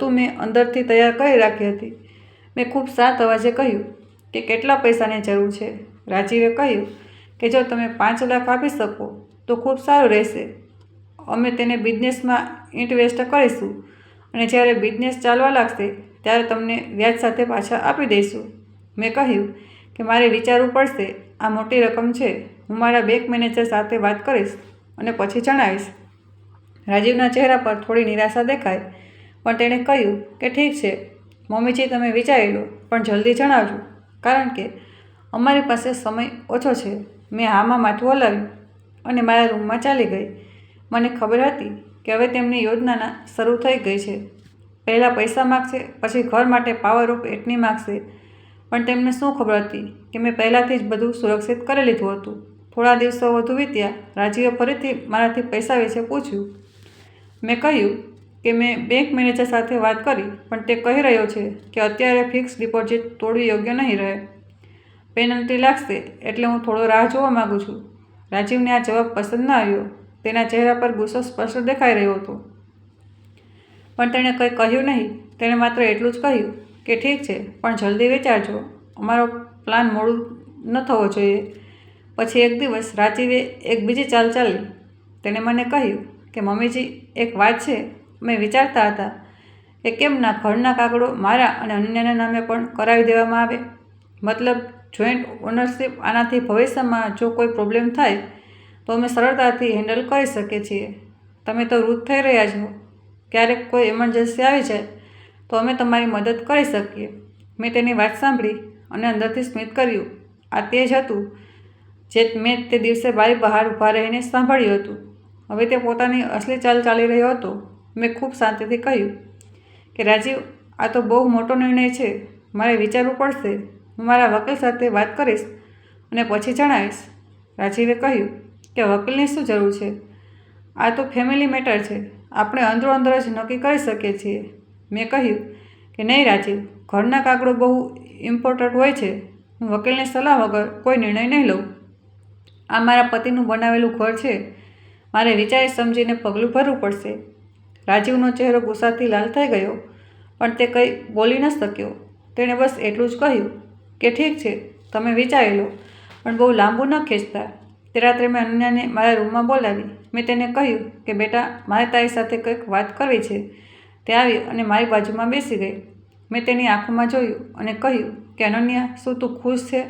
મેં અંદરથી તૈયાર કરી રાખી હતી. મેં ખૂબ શાંત અવાજે કહ્યું કે કેટલા પૈસાની જરૂર છે? રાજીવે કહ્યું કે જો તમે 5 લાખ આપી શકો તો ખૂબ સારું રહેશે. અમે તેને બિઝનેસમાં ઇન્વેસ્ટ કરીશું અને જ્યારે બિઝનેસ ચાલવા લાગશે ત્યારે તમને વ્યાજ સાથે પાછા આપી દઈશું. મેં કહ્યું કે મારે વિચારવું પડશે. આ મોટી રકમ છે. હું મારા બેંક મેનેજર સાથે વાત કરીશ અને પછી જણાવીશ. રાજીવના ચહેરા પર થોડી નિરાશા દેખાઈ, પણ તેણે કહ્યું કે ઠીક છે મમ્મીજી, તમે વિચારી લો, પણ જલ્દી જણાવજો, કારણ કે અમારી પાસે સમય ઓછો છે. મેં હામાં માથું હલાવ્યું અને મારા રૂમમાં ચાલી ગઈ. મને ખબર હતી કે હવે તેમની યોજના શરૂ થઈ ગઈ છે. પહેલાં પૈસા માગશે, પછી ઘર માટે પાવર ઓફ એટર્ની માગશે. પણ તેમને શું ખબર હતી કે મેં પહેલાંથી જ બધું સુરક્ષિત કરી લીધું હતું. થોડા દિવસો વધુ વીત્યા. રાજીવે ફરીથી મારાથી પૈસા વિશે પૂછ્યું. મેં કહ્યું કે મેં બેંક મેનેજર સાથે વાત કરી, પણ તે કહી રહ્યો છે કે અત્યારે ફિક્સ ડિપોઝિટ તોડવી યોગ્ય નહીં રહે. પેનલ્ટી લાગશે, એટલે હું થોડો રાહ જોવા માગું છું. રાજીવને આ જવાબ પસંદ ન આવ્યો. તેના ચહેરા પર ગુસ્સો સ્પષ્ટ દેખાઈ રહ્યો હતો, પણ તેણે કંઈ કહ્યું નહીં. તેણે માત્ર એટલું જ કહ્યું કે ઠીક છે, પણ જલ્દી વિચારજો. અમારો પ્લાન મોડું ન થવો જોઈએ. પછી એક દિવસ રાજીવે એક બીજી ચાલ ચાલી. તેણે મને કહ્યું કે મમ્મીજી, એક વાત છે. અમે વિચારતા હતા કે કેમ ના ઘરના કાગળો મારા અને અનન્યાના નામે પણ કરાવી દેવામાં આવે. મતલબ જોઈન્ટ ઓનરશિપ. આનાથી ભવિષ્યમાં જો કોઈ પ્રોબ્લેમ થાય તો અમે સરળતાથી હેન્ડલ કરી શકીએ છીએ. તમે તો વૃદ્ધ થઈ રહ્યા છો. ક્યારેક કોઈ ઇમરજન્સી આવી જાય તો અમે તમારી મદદ કરી શકીએ. મેં તેની વાત સાંભળી અને અંદરથી સ્મિત કર્યું. આ તે જ હતું જે મેં તે દિવસે બારી બહાર ઊભા રહીને સાંભળ્યું હતું. હવે તે પોતાની અસલી ચાલ ચાલી રહ્યો હતો. મેં ખૂબ શાંતિથી કહ્યું કે રાજીવ, આ તો બહુ મોટો નિર્ણય છે. મારે વિચારવું પડશે. હું મારા વકીલ સાથે વાત કરીશ અને પછી જણાવીશ. રાજીવે કહ્યું કે વકીલની શું જરૂર છે? આ તો ફેમિલી મેટર છે. આપણે અંદરો અંદર જ નક્કી કરી શકીએ છીએ. મેં કહ્યું કે નહીં રાજીવ, ઘરના કાગળો બહુ ઇમ્પોર્ટન્ટ હોય છે. હું વકીલની સલાહ વગર કોઈ નિર્ણય નહીં લઉં. આ મારા પતિનું બનાવેલું ઘર છે. મારે વિચારી સમજીને પગલું ભરવું પડશે. રાજીવનો ચહેરો ગુસ્સાથી લાલ થઈ ગયો, પણ તે કંઈ બોલી ન શક્યો. તેણે બસ એટલું જ કહ્યું કે ઠીક છે, તમે વિચારી લો, પણ બહુ લાંબુ ન ખેંચતા. તે રાત્રે મેં અનન્યાને મારા રૂમમાં બોલાવી. મેં તેને કહ્યું કે બેટા, મારે તારી સાથે કંઈક વાત કરવી છે. તે આવી અને મારી બાજુમાં બેસી ગઈ. મેં તેની આંખોમાં જોયું અને કહ્યું કે અનન્યા, શું તું ખુશ છે?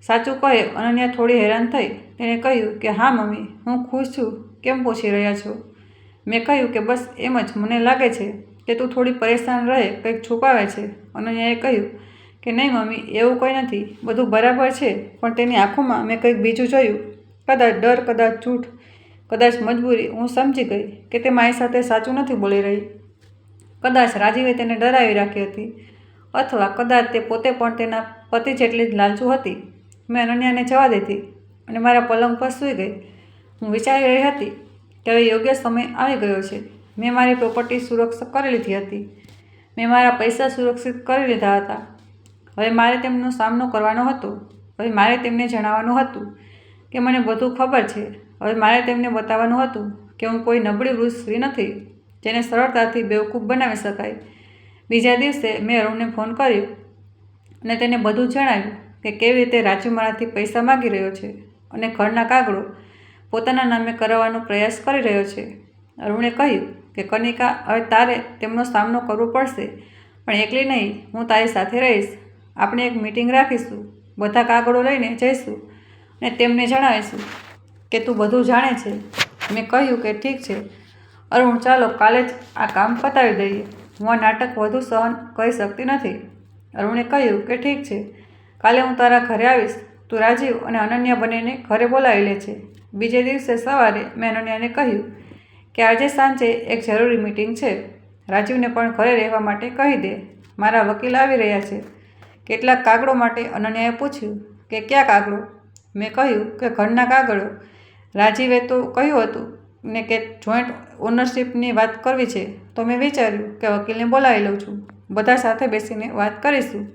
સાચું કહે, અનન્યા થોડી હેરાન થઈ. તેણે કહ્યું કે હા મમ્મી, હું ખુશ છું. કેમ પૂછી રહ્યા છો? મેં કહ્યું કે બસ એમ જ. મને લાગે છે કે તું થોડી પરેશાન રહે, કંઈક છુપાવે છે. અનન્યાએ કહ્યું કે નહીં મમ્મી, એવું કંઈ નથી, બધું બરાબર છે. પણ તેની આંખોમાં મેં કંઈક બીજું જોયું. કદાચ ડર, કદાચ જૂઠ, કદાચ મજબૂરી. હું સમજી ગઈ કે તે મારી સાથે સાચું નથી બોલી રહી. કદાચ રાજીવે તેને ડરાવી રાખી હતી, અથવા કદાચ તે પોતે પણ તેના પતિ જેટલી જ લાલચુ હતી. મેં અનન્યાને જવા દીધી અને મારા પલંગ પર સૂઈ ગઈ. હું વિચારી રહી હતી કે હવે યોગ્ય સમય આવી ગયો છે. મેં મારી પ્રોપર્ટી સુરક્ષિત કરી લીધી હતી. મેં મારા પૈસા સુરક્ષિત કરી લીધા હતા. હવે મારે તેમનો સામનો કરવાનો હતો. હવે મારે તેમને જણાવવાનું હતું કે મને બધું ખબર છે. હવે મારે તેમને બતાવવાનું હતું કે હું કોઈ નબળી વૃદ્ધ સ્ત્રી નથી જેને સરળતાથી બેવકૂફ બનાવી શકાય. બીજા દિવસે મેં અરુણને ફોન કર્યો અને તેને બધું જણાવ્યું કે કેવી રીતે રાજુ મારાથી પૈસા માગી રહ્યો છે અને ઘરના કાગળો પોતાના નામે કરાવવાનો પ્રયાસ કરી રહ્યો છે. અરુણે કહ્યું કે કનિકા, હવે તારે તેમનો સામનો કરવો પડશે, પણ એકલી નહીં, હું તારી સાથે રહીશ. આપણે એક મીટિંગ રાખીશું, બધા કાગળો લઈને જઈશું અને તેમને જણાવીશું કે તું બધું જાણે છે. મેં કહ્યું કે ઠીક છે અરુણ, ચાલો કાલે જ આ કામ પતાવી દઈએ. હું આ નાટક વધુ સહન કરી શકતી નથી. અરુણે કહ્યું કે ઠીક છે, કાલે હું તારા ઘરે આવીશ. તું રાજીવ અને અનન્યા બંનેને ઘરે બોલાવી લે છે. બીજે દિવસે સવારે મેં અનન્યાને કહ્યું કે આજે સાંજે એક જરૂરી મીટિંગ છે. રાજીવને પણ ઘરે રહેવા માટે કહી દે. મારા વકીલ આવી રહ્યા છે. કેટલાક કાગળો માટે અનન્યાએ પૂછ્યું કે ક્યાં કાગળો? મેં કહ્યું કે ઘરના કાગળો. રાજીવે તો કહ્યું હતું ને કે જોઈન્ટ ઓનરશિપની વાત કરવી છે, તો મેં વિચાર્યું કે વકીલને બોલાવી લઉં છું. બધા સાથે બેસીને વાત કરીશું.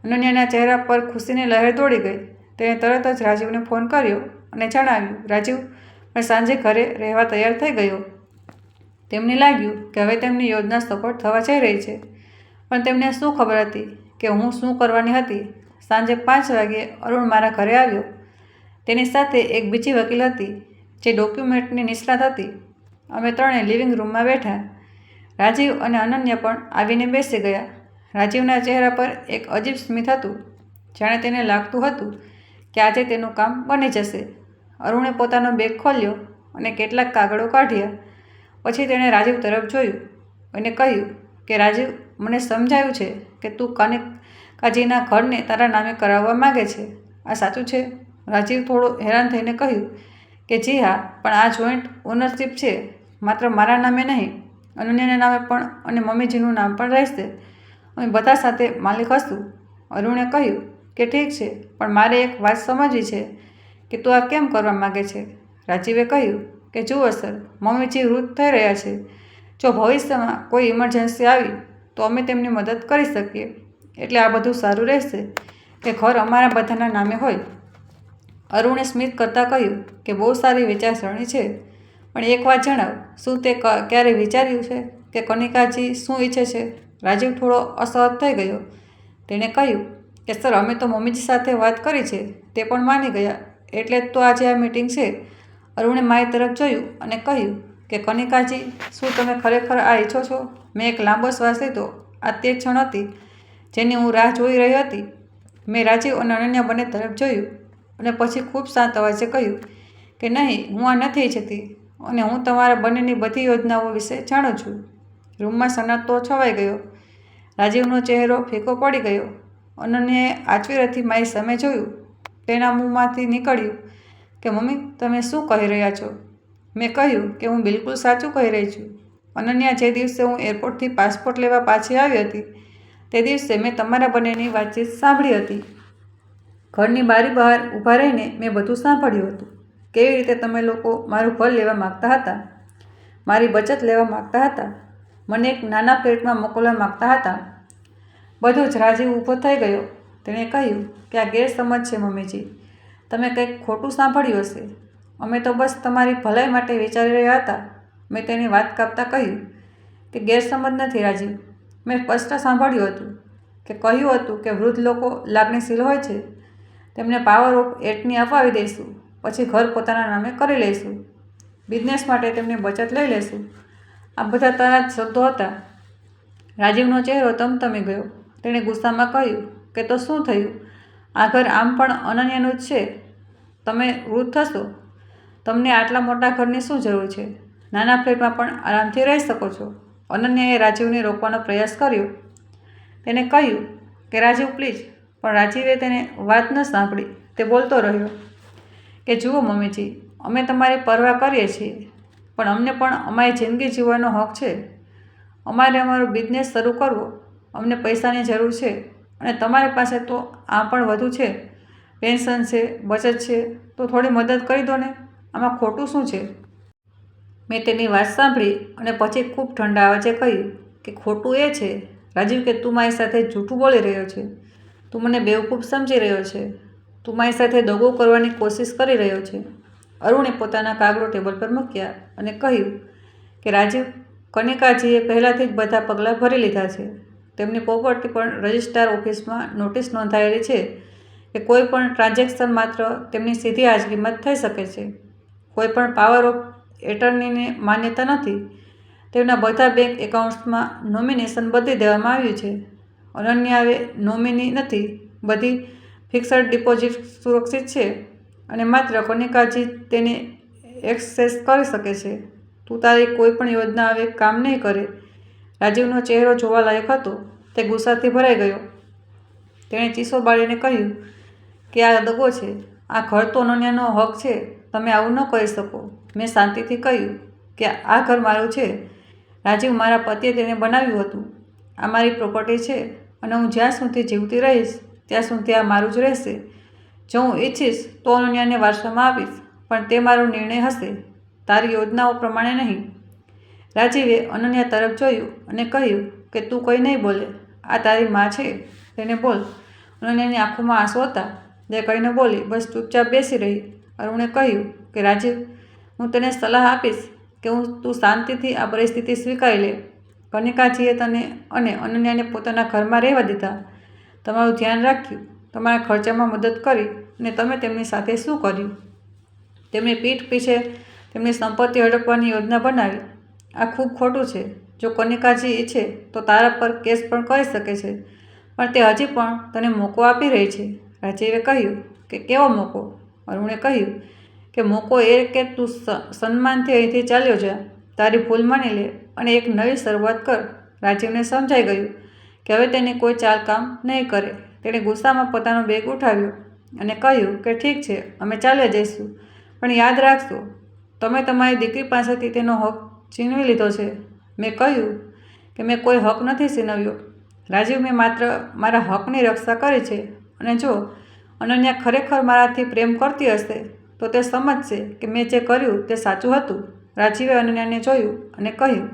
અનન્યાના ચહેરા પર ખુશીની લહેર દોડી ગઈ. તેણે તરત જ રાજીવને ફોન કર્યો અને જણાવ્યું, રાજીવ પણ સાંજે ઘરે રહેવા તૈયાર થઈ ગયો. તેમને લાગ્યું કે હવે તેમની યોજના સફળ થવા જઈ રહી છે. પણ તેમને શું ખબર હતી કે હું શું કરવાની હતી. સાંજે 5 વાગ્યે અરુણ મારા ઘરે આવ્યો. તેની સાથે એક બીજી વકીલ હતી જે ડોક્યુમેન્ટની નિષ્ણાત હતી. અમે ત્રણે લિવિંગ રૂમમાં બેઠા. રાજીવ અને અનન્યા પણ આવીને બેસી ગયા. રાજીવના ચહેરા પર એક અજીબ સ્મિત હતું, જાણે તેને લાગતું હતું કે આજે તેનું કામ બની જશે. અરુણે પોતાનો બેગ ખોલ્યો અને કેટલાક કાગળો કાઢ્યા. પછી તેણે રાજીવ તરફ જોયું અને કહ્યું કે રાજીવ, મને સમજાયું છે કે તું કનિકાજીના ઘરને તારા નામે કરાવવા માગે છે. આ સાચું છે? રાજીવ થોડો હેરાન થઈને કહ્યું કે જી હા, પણ આ જોઈન્ટ ઓનરશિપ છે, માત્ર મારા નામે નહીં, અનન્યાના નામે પણ, અને મમ્મીજીનું નામ પણ રહેશે. અમે બધા સાથે માલિક હશું. અરુણે કહ્યું કે ઠીક છે, પણ મારે એક વાત સમજવી છે કે તું આ કેમ કરવા માગે છે. રાજીવે કહ્યું કે જુઓ સર, મમ્મીજી વૃદ્ધ થઈ રહ્યા છે. જો ભવિષ્યમાં કોઈ ઇમરજન્સી આવી તો અમે તેમની મદદ કરી શકીએ. એટલે આ બધું સારું રહેશે કે ઘર અમારા બધાના નામે હોય. અરુણે સ્મિત કરતાં કહ્યું કે બહુ સારી વિચારસરણી છે, પણ એક વાત જણાવ, શું તે ક્યારે વિચાર્યું છે કે કનિકાજી શું ઈચ્છે છે? રાજીવ થોડો અસહજ થઈ ગયો. તેણે કહ્યું કે સર, અમે તો મમ્મીજી સાથે વાત કરી છે, તે પણ માની ગયા, એટલે જ તો આજે આ મીટિંગ છે. અરુણે મારી તરફ જોયું અને કહ્યું કે કનિકાજી, શું તમે ખરેખર આ ઈચ્છો છો? મેં એક લાંબો શ્વાસ લીધો. આ તે ક્ષણ હતી જેની હું રાહ જોઈ રહી હતી. મેં રાજીવ અને અનન્યા બંને તરફ જોયું અને પછી ખૂબ શાંત અવાજે કહ્યું કે નહીં, હું આ નથી ઈચ્છતી અને હું તમારા બંનેની બધી યોજનાઓ વિશે જાણું છું. રૂમમાં સન્નાટો છવાઈ ગયો. રાજીવનો ચહેરો ફીકો પડી ગયો. અનન્યાએ આચવીરથી મારી સામે જોયું. તેના મુંહમાંથી નીકળ્યું કે મમ્મી, તમે શું કહી રહ્યા છો? મેં કહ્યું કે હું બિલકુલ સાચું કહી રહી છું. અનન્યા, જે દિવસે હું એરપોર્ટથી પાસપોર્ટ લેવા પાછી આવી હતી, તે દિવસે મેં તમારા બંનેની વાતચીત સાંભળી હતી. ઘરની બારી બહાર ઊભા રહીને મેં બધું સાંભળ્યું હતું. કેવી રીતે તમે લોકો મારું ઘર લેવા માગતા હતા, મારી બચત લેવા માગતા હતા, મને એક નાના ફ્લેટમાં મોકલવા માગતા હતા. બધું જ. રાજીવ ઊભો થઈ ગયો. તેણે કહ્યું કે આ ગેરસમજ છે મમ્મીજી. તમે કંઈક ખોટું સાંભળ્યું હશે. અમે તો બસ તમારી ભલાઈ માટે વિચારી રહ્યા હતા. મેં તેની વાત કાપતા કહ્યું કે ગેરસમજ નથી રાજીવ. મેં સ્પષ્ટ સાંભળ્યું હતું કે કહ્યું હતું કે વૃદ્ધ લોકો લાગણીશીલ હોય છે. તેમને પાવર ઓફ એટર્ની અપાવી દઈશું, પછી ઘર પોતાના નામે કરી લઈશું, બિઝનેસ માટે તેમની બચત લઈ લઈશું. આ બધા તારા જ શબ્દો હતા. રાજીવનો ચહેરો તમતમી ગયો. તેણે ગુસ્સામાં કહ્યું કે તો શું થયું? આ ઘર આમ પણ અનન્યાનું જ છે. તમે વૃદ્ધ થશો, તમને આટલા મોટા ઘરની શું જરૂર છે? નાના ફ્લેટમાં પણ આરામથી રહી શકો છો. અનન્યાએ રાજીવને રોકવાનો પ્રયાસ કર્યો. તેને કહ્યું કે રાજીવ પ્લીઝ, પણ રાજીવે તેને વાત ન સાંભળી. તે બોલતો રહ્યો કે જુઓ મમ્મીજી, અમે તમારી પરવા કરીએ છીએ, પણ અમને પણ અમારી જિંદગી જીવવાનો હક છે. અમારે અમારો બિઝનેસ શરૂ કરવો, અમને પૈસાની જરૂર છે, અને તમારી પાસે તો આ પણ વધુ છે. પેન્શન છે, બચત છે, તો થોડી મદદ કરી દો ને. આમાં ખોટું શું છે? મેં તેની વાત સાંભળી અને પછી ખૂબ ઠંડા અવાજે કહ્યું કે ખોટું એ છે રાજીવ કે તું મારી સાથે જૂઠું બોલી રહ્યો છે. તું મને બેવકૂફ સમજી રહ્યો છે. તું મારી સાથે દગો કરવાની કોશિશ કરી રહ્યો છે. અરુણે પોતાના કાગળો ટેબલ પર મૂક્યા અને કહ્યું કે રાજીવ, કનિકાજીએ પહેલાંથી જ બધા પગલાં ભરી લીધા છે. તેમની પ્રોપર્ટી પણ રજિસ્ટ્રાર ઓફિસમાં નોટિસ નોંધાયેલી છે કે કોઈ પણ ટ્રાન્ઝેક્શન માત્ર તેમની સીધી હાજરીમાં જ થઈ શકે છે. કોઈ પણ પાવર ઓફ એટર્નીને માન્યતા નથી. તેમના બધા બેંક એકાઉન્ટ્સમાં નોમિનેશન બદલી દેવામાં આવ્યું છે. અનન્યા હવે નોમિની નથી. બધી ફિક્સડ ડિપોઝિટ સુરક્ષિત છે અને માત્ર કનિકાજી તેને એક્સેસ કરી શકે છે. તું તારી કોઈ પણ યોજના હવે કામ નહીં કરે. રાજીવનો ચહેરો જોવાલાયક હતો. તે ગુસ્સાથી ભરાઈ ગયો. તેણે ચીસો બાળીને કહ્યું કે આ દગો છે. આ ઘર તો અનન્યાનો હક છે. તમે આવું ન કરી શકો. મેં શાંતિથી કહ્યું કે આ ઘર મારું છે. રાજીવ, મારા પતિએ તેને બનાવ્યું હતું. આ મારી પ્રોપર્ટી છે અને હું જ્યાં સુધી જીવતી રહીશ ત્યાં સુધી આ મારું જ રહેશે. જો હું ઈચ્છીશ તો અનન્યાને વારસામાં આપીશ, પણ તે મારો નિર્ણય હશે, તારી યોજનાઓ પ્રમાણે નહીં. રાજીવે અનન્યા તરફ જોયું અને કહ્યું કે તું કંઈ નહીં બોલે. આ તારી માં છે, તેને બોલ. અનન્યાની આંખોમાં આંસુ હતા. તે કંઈ ન બોલી, બસ ચૂપચાપ બેસી રહી. અરુણે કહ્યું કે રાજીવ, હું તને સલાહ આપીશ કે તું શાંતિથી આ પરિસ્થિતિ સ્વીકારી લે. કનિકાજીએ તને અને અનન્યાને પોતાના ઘરમાં રહેવા દીધા, તમારું ધ્યાન રાખ્યું, તમારા ખર્ચામાં મદદ કરી, અને તમે તેમની સાથે શું કર્યું? તેમની પીઠ પીછે તેમની સંપત્તિ હડપવાની યોજના બનાવી. આ ખૂબ ખોટું છે. જો કનિકાજી ઈચ્છે તો તારા પર કેસ પણ કરી શકે છે, પણ તે હજી પણ તને મોકો આપી રહી છે. રાજીવે કહ્યું કે કેવો મોકો? અરુણે કહ્યું કે મોકો એ કે તું સન્માનથી અહીંથી ચાલ્યો જા, તારી ભૂલ માની લે અને એક નવી શરૂઆત કર. રાજીવને સમજાઈ ગયું કે હવે તેને કોઈ ચાલ કામ નહીં કરે. તેણે ગુસ્સામાં પોતાનો બેગ ઉઠાવ્યો અને કહ્યું કે ઠીક છે, અમે ચાલ્યા જઈશું, પણ યાદ રાખજો, તમે તમારી દીકરી પાસેથી તેનો હક છીનવી લીધો છે. મેં કહ્યું કે મેં કોઈ હક નથી છીનવ્યો રાજીવ. મેં માત્ર મારા હકની રક્ષા કરી છે, અને જો અનન્યા ખરેખર મારાથી પ્રેમ કરતી હશે તો તે સમજશે કે મેં જે કર્યું તે સાચું હતું. રાજીવે અનન્યાને જોયું અને કહ્યું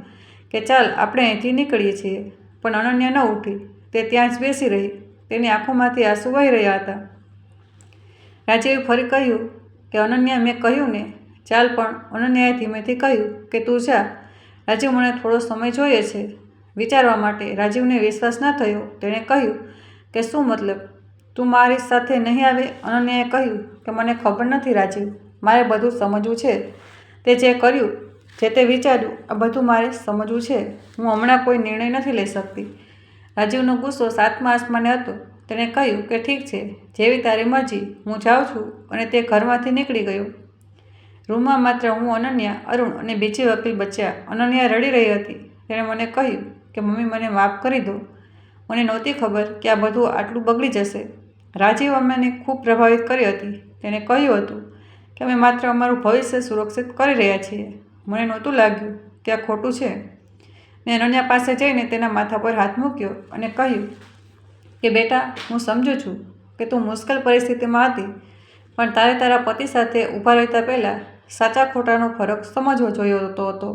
કે ચાલ આપણે અહીંથી નીકળીએ છીએ. પણ અનન્યા ન ઉઠી. તે ત્યાં જ બેસી રહી. તેની આંખોમાંથી આંસુ વહી રહ્યા હતા. રાજીવે ફરી કહ્યું કે અનન્યા, મેં કહ્યું ને ચાલ. પણ અનન્યાએ ધીમેથી કહ્યું કે તું જા. રાજીવ, મને થોડો સમય જોઈએ છે વિચારવા માટે. રાજીવને વિશ્વાસ ન થયો. તેણે કહ્યું કે શું મતલબ? તું મારી સાથે નહીં આવે? અનન્યાએ કહ્યું કે મને ખબર નથી રાજીવ, મારે બધું સમજવું છે. તે જે કર્યું, જે તે વિચાર્યું, આ બધું મારે સમજવું છે. હું હમણાં કોઈ નિર્ણય નથી લઈ શકતી. રાજીવનો ગુસ્સો સાતમા આસમાને હતો. તેણે કહ્યું કે ઠીક છે, જેવી તારી મરજી, હું જાઉં છું. અને તે ઘરમાંથી નીકળી ગયો. રૂમમાં માત્ર હું, અનન્યા, અરુણ અને બીજી વકીલ બચ્યા. અનન્યા રડી રહી હતી. તેણે મને કહ્યું કે મમ્મી, મને માફ કરી દો. મને નહોતી ખબર કે આ બધું આટલું બગડી જશે. રાજીવ અમને ખૂબ પ્રભાવિત કરી હતી. તેણે કહ્યું હતું કે અમે માત્ર અમારું ભવિષ્ય સુરક્ષિત કરી રહ્યા છીએ. મને નહોતું લાગ્યું કે આ ખોટું છે. મેં અનન્યા પાસે જઈને તેના માથા પર હાથ મૂક્યો અને કહ્યું કે બેટા, હું સમજું છું કે તું મુશ્કેલ પરિસ્થિતિમાં હતી, પણ તારે તારા પતિ સાથે ઊભા રહેતા પહેલાં સાચા ખોટાનો ફરક સમજવો જોઈતો હતો.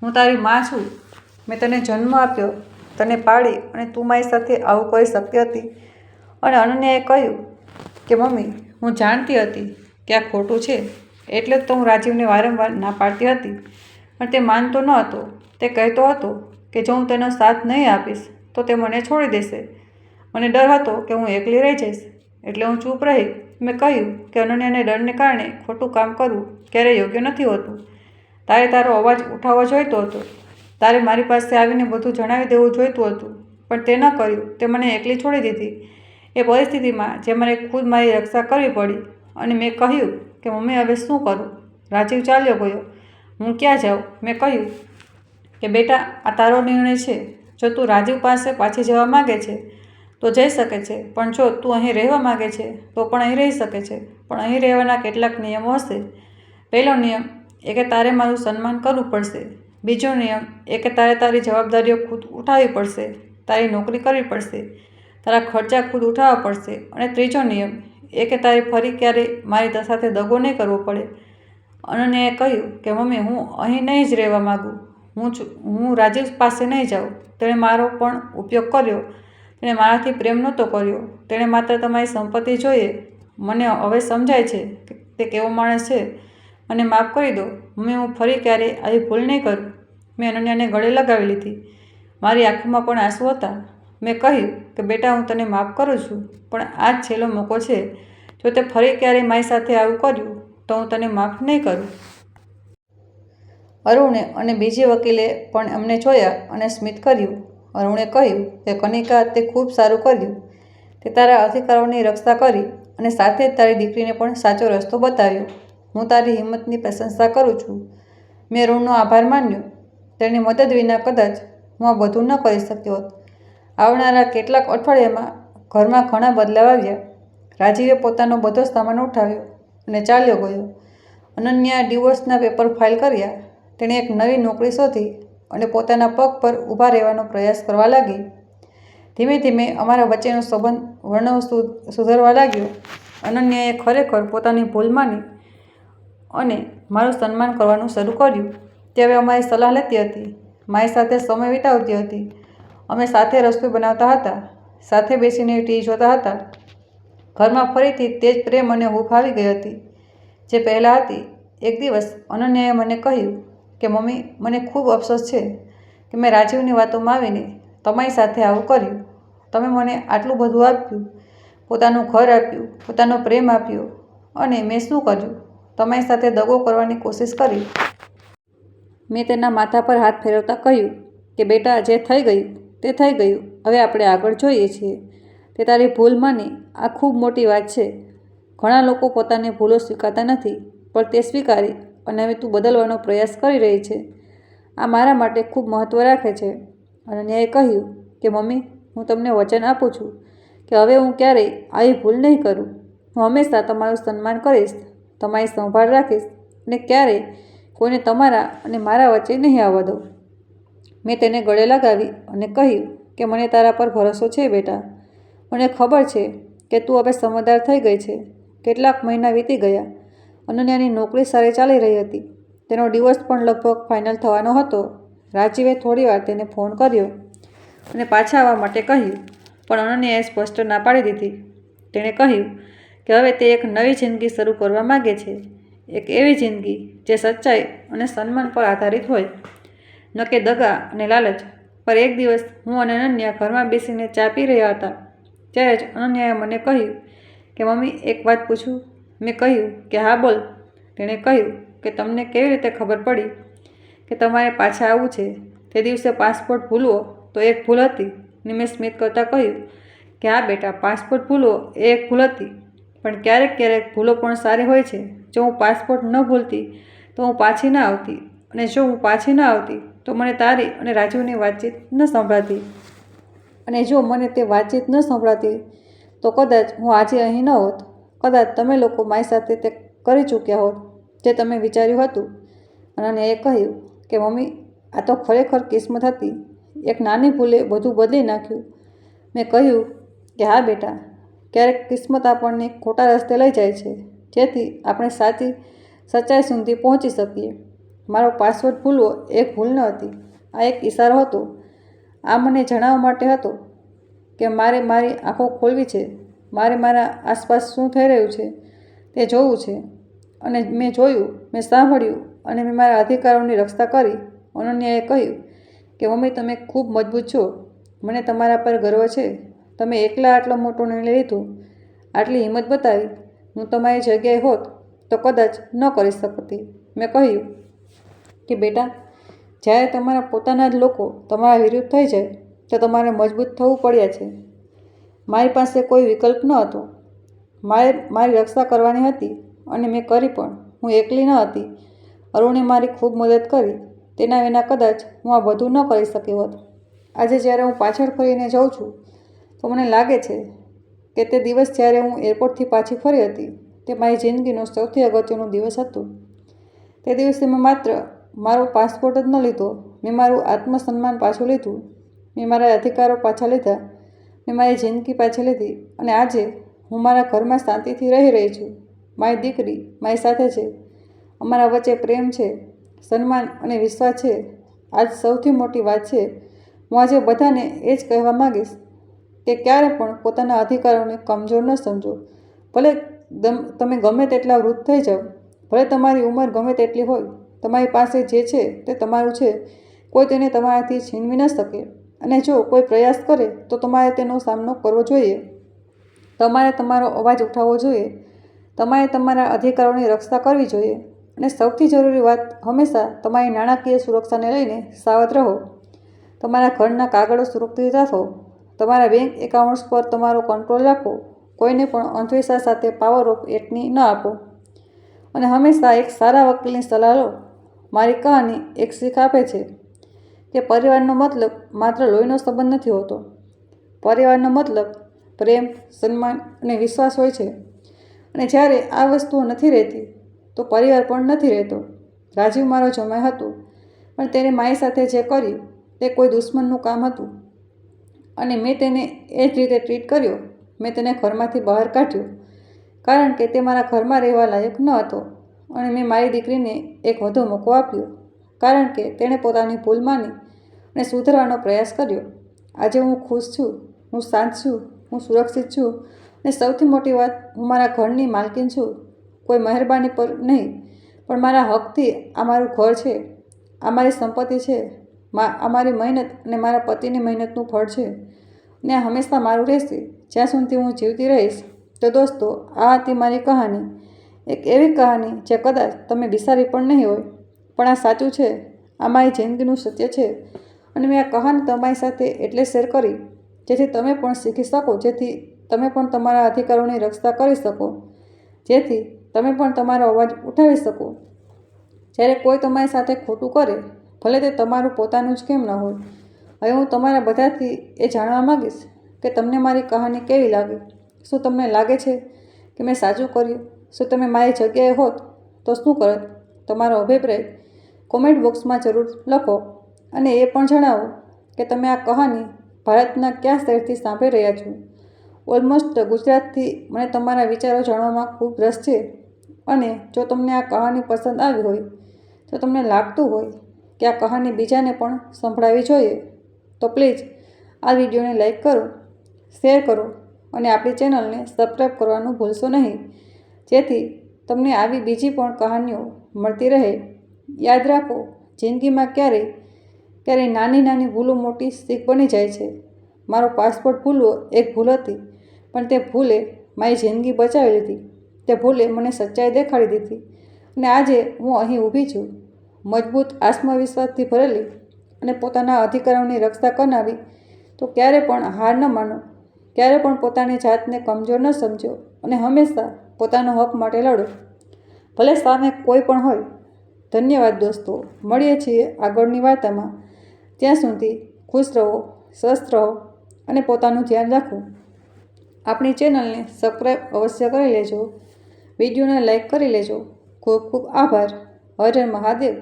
હું તારી માં છું. મેં તને જન્મ આપ્યો, તને પાળી, અને તું મારી સાથે આવું કરી શકતી હતી. અને અનન્યાએ કહ્યું કે મમ્મી, હું જાણતી હતી કે આ ખોટું છે, એટલે જ તો હું રાજીવને વારંવાર ના પાડતી હતી. પણ તે માનતો ન હતો. તે કહેતો હતો કે જો હું તેનો સાથ નહીં આપીશ તો તે મને છોડી દેશે. મને ડર હતો કે હું એકલી રહી જઈશ, એટલે હું ચૂપ રહી. મેં કહ્યું કે અનન્યાને ડરને કારણે ખોટું કામ કરવું ક્યારેય યોગ્ય નથી હોતું. તારે તારો અવાજ ઉઠાવવો જોઈતો હતો. તારે મારી પાસે આવીને બધું જણાવી દેવું જોઈતું હતું, પણ તે ન કર્યું. તે મને એકલી છોડી દીધી. એ પરિસ્થિતિમાં જે મને ખુદ મારી રક્ષા કરવી પડી. અને મેં કહ્યું કે મમ્મી, હવે શું કરું? રાજીવ ચાલ્યો ગયો, હું ક્યાં જાઉં? મેં કહ્યું કે બેટા, આ તારો નિર્ણય છે. જો તું રાજીવ પાસે પાછી જવા માગે છે તો જઈ શકે છે, પણ જો તું અહીં રહેવા માગે છે તો પણ અહીં રહી શકે છે. પણ અહીં રહેવાના કેટલાક નિયમો હશે. પહેલો નિયમ એ કે તારે મારું સન્માન કરવું પડશે. બીજો નિયમ એ કે તારે તારી જવાબદારીઓ ખુદ ઉઠાવવી પડશે. તારી નોકરી કરવી પડશે. તારા ખર્ચા ખુદ ઉઠાવવા પડશે. અને ત્રીજો નિયમ એ કે તારે ફરી ક્યારેય મારી સાથે દગો નહીં કરવો પડે. અનન્યાએ કહ્યું કે મમ્મી, હું અહીં નહીં જ રહેવા માગું. હું રાજીવ પાસે નહીં જાઉં. તેણે મારો પણ ઉપયોગ કર્યો. તેણે મારાથી પ્રેમ નહોતો કર્યો. તેણે માત્ર તમારી સંપત્તિ જોઈએ. મને હવે સમજાય છે કે તે કેવો માણસ છે. મને માફ કરી દો મમ્મી, હું ફરી ક્યારેય આવી ભૂલ નહીં કરું. મેં અનન્યાને ગળે લગાવી લીધી. મારી આંખોમાં પણ આંસુ હતા. મેં કહ્યું કે બેટા, હું તને માફ કરું છું, પણ આ જ છેલ્લો મોકો છે. જો તે ફરી ક્યારેય મારી સાથે આવું કર્યું તો હું તને માફ નહીં કરું. અરુણે અને બીજી વકીલે પણ અમને જોયા અને સ્મિત કર્યું. અરુણે કહ્યું કે કનિકા, તે ખૂબ સારું કર્યું. તે તારા અધિકારોની રક્ષા કરી અને સાથે જ તારી દીકરીને પણ સાચો રસ્તો બતાવ્યો. હું તારી હિંમતની પ્રશંસા કરું છું. મેં અરુણનો આભાર માન્યો. તેની મદદ વિના કદાચ હું આ બધું ન કરી શક્યો હોત. આવનારા કેટલાક અઠવાડિયામાં ઘરમાં ઘણા બદલાવ આવ્યા. રાજીવે પોતાનો બધો સામાન ઉઠાવ્યો અને ચાલ્યો ગયો. અનન્યા ડિવોર્સના પેપર ફાઇલ કર્યા. તેણે એક નવી નોકરી શોધી અને પોતાના પગ પર ઊભા રહેવાનો પ્રયાસ કરવા લાગી. ધીમે ધીમે અમારા વચ્ચેનો સંબંધ વર્ણવ સુધરવા લાગ્યો. અનન્યાએ ખરેખર પોતાની ભૂલ માની અને મારું સન્માન કરવાનું શરૂ કર્યું. તે હવે અમારી સલાહ લેતી હતી, મારી સાથે સમય વિતાવતી હતી. અમે સાથે રસોઈ બનાવતા હતા, સાથે બેસીને ટીવી જોતા હતા. ઘરમાં ફરીથી તે જ પ્રેમ અને હૂંફ આવી ગઈ હતી જે પહેલાં હતી. એક દિવસ અનન્યાએ મને કહ્યું કે મમ્મી, મને ખૂબ અફસોસ છે કે મેં રાજીવની વાતોમાં આવીને તમારી સાથે આવું કર્યું. તમે મને આટલું બધું આપ્યું, પોતાનું ઘર આપ્યું, પોતાનો પ્રેમ આપ્યો, અને મેં શું કર્યું? તમારી સાથે દગો કરવાની કોશિશ કરી. મેં તેના માથા પર હાથ ફેરવતા કહ્યું કે બેટા, જે થઈ ગયું તે થઈ ગયું. હવે આપણે આગળ જોઈએ છીએ. તે તારી ભૂલ માની, આ ખૂબ મોટી વાત છે. ઘણા લોકો પોતાની ભૂલો સ્વીકારતા નથી, પણ તે સ્વીકારી અને હવે તું બદલવાનો પ્રયાસ કરી રહી છે. આ મારા માટે ખૂબ મહત્ત્વ રાખે છે. અનન્યાએ કહ્યું કે મમ્મી, હું તમને વચન આપું છું કે હવે હું ક્યારેય આવી ભૂલ નહીં કરું. હું હંમેશા તમારું સન્માન કરીશ, તમારી સંભાળ રાખીશ અને ક્યારેય કોઈને તમારા અને મારા વચ્ચે નહીં આવવા દઉં. મેં તેને ગળે લગાવી અને કહ્યું કે મને તારા પર ભરોસો છે બેટા. મને ખબર છે કે તું હવે સમજદાર થઈ ગઈ છે. કેટલાક મહિના વીતી ગયા. અનન્યાની નોકરી સારી ચાલી રહી હતી. તેનો ડિવોર્સ પણ લગભગ ફાઇનલ થવાનો હતો. રાજીવે થોડીવાર તેને ફોન કર્યો અને પાછા આવવા માટે કહ્યું, પણ અનન્યાએ સ્પષ્ટ ના પાડી દીધી. તેણે કહ્યું કે હવે તે એક નવી જિંદગી શરૂ કરવા માગે છે. એક એવી જિંદગી જે સચ્ચાઈ અને સન્માન પર આધારિત હોય, ન કે દગા અને લાલચ પર. એક દિવસ હું અને અનન્યા ઘરમાં બેસીને ચા પી રહ્યા હતા, ત્યારે જ અનન્યાએ મને કહ્યું કે મમ્મી, એક વાત પૂછું? મેં કહ્યું કે હા, બોલ. તેણે કહ્યું કે તમને કેવી રીતે ખબર પડી કે તમારે પાછા આવવું છે? તે દિવસે પાસપોર્ટ ભૂલવો તો એક ભૂલ હતી. ને મેં સ્મિત કરતાં કહ્યું કે હા બેટા, પાસપોર્ટ ભૂલવો એ એક ભૂલ હતી, પણ ક્યારેક ક્યારેક ભૂલો પણ સારી હોય છે. જો હું પાસપોર્ટ ન ભૂલતી તો હું પાછી ન આવતી, અને જો હું પાછી ન આવતી તો મને તારી અને રાજીવની વાતચીત ન સંભળાતી, અને જો મને તે વાતચીત ન સંભળાતી તો કદાચ હું આજે અહીં ન હોત. કદાચ તમે લોકો મારી સાથે તે કરી ચૂક્યા હોત જે તમે વિચાર્યું હતું. અને એ કહ્યું કે મમ્મી, આ તો ખરેખર કિસ્મત હતી. એક નાની ભૂલે બધું બદલી નાખ્યું. મેં કહ્યું કે હા બેટા, ક્યારેક કિસ્મત આપણને ખોટા રસ્તે લઈ જાય છે, જેથી આપણે સચ્ચાઈ સુધી પહોંચી શકીએ. મારો પાસવર્ડ ભૂલવો એક ભૂલ ન હતી, આ એક ઇશારો હતો. આ મને જણાવવા માટે હતો કે મારે મારી આંખો ખોલવી છે, મારે મારા આસપાસ શું થઈ રહ્યું છે તે જોવું છે. અને મેં જોયું, મેં સાંભળ્યું અને મેં મારા અધિકારોની રક્ષા કરી. અનન્યાએ કહ્યું કે મમ્મી, તમે ખૂબ મજબૂત છો. મને તમારા પર ગર્વ છે. તમે એકલા આટલો મોટો નિર્ણય લીધો, આટલી હિંમત બતાવી. હું તમારી જગ્યાએ હોત તો કદાચ ન કરી શકતી. મેં કહ્યું કે બેટા, જ્યારે તમારા પોતાના જ લોકો તમારા વિરુદ્ધ થઈ જાય તો તમારે મજબૂત થવું પડ્યા છે. મારી પાસે કોઈ વિકલ્પ ન હતો. મારે મારી રક્ષા કરવાની હતી અને મેં કરી પણ. હું એકલી ન હતી. અરુણે મારી ખૂબ મદદ કરી. તેના વિના કદાચ હું આ બધું ન કરી શકી હોત. આજે જ્યારે હું પાછળ ફરીને જાઉં છું તો મને લાગે છે કે તે દિવસ જ્યારે હું એરપોર્ટથી પાછી ફરી હતી તે મારી જિંદગીનો સૌથી અગત્યનો દિવસ હતો. તે દિવસે મેં માત્ર મારો પાસપોર્ટ જ ન લીધો, મેં મારું આત્મસન્માન પાછું લીધું, મેં મારા અધિકારો પાછા લીધા, મેં મારી જિંદગી પાછી લીધી. અને આજે હું મારા ઘરમાં શાંતિથી રહી છું. મારી દીકરી મારી સાથે છે. અમારા વચ્ચે પ્રેમ છે, સન્માન અને વિશ્વાસ છે. આજ સૌથી મોટી વાત છે. હું આજે બધાને એ જ કહેવા માંગીશ કે ક્યારે પણ પોતાના અધિકારોને કમજોર ન સમજો. ભલે તમે ગમે તેટલા વૃદ્ધ થઈ જાઓ, ભલે તમારી ઉંમર ગમે તેટલી હોય, તમારી પાસે જે છે તે તમારું છે. કોઈ તેને તમારાથી છીનવી ન શકે. અને જો કોઈ પ્રયાસ કરે તો તમારે તેનો સામનો કરવો જોઈએ. તમારે તમારો અવાજ ઉઠાવવો જોઈએ. તમારે તમારા અધિકારોની રક્ષા કરવી જોઈએ. અને સૌથી જરૂરી વાત, હંમેશા તમારી નાણાકીય સુરક્ષાને લઈને સાવધ રહો. તમારા ઘરના કાગળો સુરક્ષિત રાખો. તમારા બેંક એકાઉન્ટ્સ પર તમારો કંટ્રોલ રાખો. કોઈને પણ અંધવિશ્વાસ સાથે પાવર ઓફ એટર્ની ન આપો. અને હંમેશા એક સારા વકીલની સલાહ લો. મારી કહાની એક શીખ આપે છે કે પરિવારનો મતલબ માત્ર લોહીનો સંબંધ નથી હોતો. પરિવારનો મતલબ પ્રેમ, સન્માન અને વિશ્વાસ હોય છે. અને જ્યારે આ વસ્તુઓ નથી રહેતી તો પરિવાર પણ નથી રહેતો. રાજીવ મારો જમાઈ હતો, પણ તેણે મારી સાથે જે કર્યું તે કોઈ દુશ્મનનું કામ હતું. અને મેં તેને એ જ રીતે ટ્રીટ કર્યો. મેં તેને ઘરમાંથી બહાર કાઢ્યો કારણ કે તે મારા ઘરમાં રહેવા લાયક ન હતો. અને મેં મારી દીકરીને એક વધુ મોકો આપ્યો કારણ કે તેણે પોતાની ભૂલ માની અને સુધારવાનો પ્રયાસ કર્યો. આજે હું ખુશ છું, હું શાંત છું, હું સુરક્ષિત છું. અને સૌથી મોટી વાત, હું મારા ઘરની માલકીન છું. કોઈ મહેરબાની પર નહીં, પણ મારા હકથી. આ મારું ઘર છે, આ મારી સંપત્તિ છે, આ મારી મહેનત અને મારા પતિની મહેનતનું ફળ છે. અને આ હંમેશા મારું રહેશે જ્યાં સુધી હું જીવતી રહીશ. તો દોસ્તો, આ હતી મારી કહાની. એક એવી કહાની જે કદાચ તમે વિચારી પણ નહીં હોય, પણ આ સાચું છે. આ મારી જિંદગીનું સત્ય છે. અને મેં આ કહાની તમારી સાથે એટલે શેર કરી જેથી તમે પણ શીખી શકો, જેથી તમે પણ તમારા અધિકારોની રક્ષા કરી શકો, જેથી તમે પણ તમારો અવાજ ઉઠાવી શકો. જ્યારે કોઈ તમારી સાથે ખોટું કરે, ભલે તે તમારું પોતાનું જ કેમ ન હોય. હવે હું તમારા બધાથી એ જાણવા માંગીશ કે તમને મારી કહાની કેવી લાગી. શું તમને લાગે છે કે મેં સાચું કર્યું? શું તમે મારી જગ્યાએ હોત તો શું કરત? તમારો અભિપ્રાય કોમેન્ટ બોક્સમાં જરૂર લખો. અને એ પણ જણાવો કે તમે આ કહાની ભારતના કયા શહેરથી સાંભળી રહ્યા છો. ઓલમોસ્ટ ગુજરાતથી. મને તમારા વિચારો જાણવામાં ખૂબ રસ છે. અને જો તમને આ કહાની પસંદ આવી હોય, તો તમને લાગતું હોય કે આ કહાની બીજાને પણ સંભળાવવી જોઈએ, તો પ્લીઝ આ વિડીયોને લાઈક કરો, શેર કરો અને આપણી ચેનલને સબસ્ક્રાઈબ કરવાનું ભૂલશો નહીં, જેથી તમને આવી બીજી પણ કહાનીઓ મળતી રહે. યાદ રાખો, જિંદગીમાં ક્યારેય નાની નાની ભૂલો મોટી શીખ બની જાય છે. મારો પાસપોર્ટ ભૂલવો એક ભૂલ હતી, પણ તે ભૂલે મારી જિંદગી બચાવી લીધી. તે ભૂલે મને સચ્ચાઈ દેખાડી દીધી. અને આજે હું અહીં ઊભી છું, મજબૂત, આત્મવિશ્વાસથી ભરેલી અને પોતાના અધિકારોની રક્ષા કરનારી. તો ક્યારે પણ હાર ન માનો, ક્યારે પણ પોતાની જાતને કમજોર ન સમજો અને હંમેશા પોતાનો હક માટે લડો, ભલે સામે કોઈ પણ હોય. ધન્યવાદ દોસ્તો. મળીએ છીએ આગળની વાર્તામાં. ત્યાં સુધી ખુશ રહો, સ્વસ્થ રહો અને પોતાનું ધ્યાન રાખો. આપણી ચેનલને સબસ્ક્રાઈબ અવશ્ય કરી લેજો. વિડીયોને લાઈક કરી લેજો. ખૂબ ખૂબ આભાર. હર હર મહાદેવ.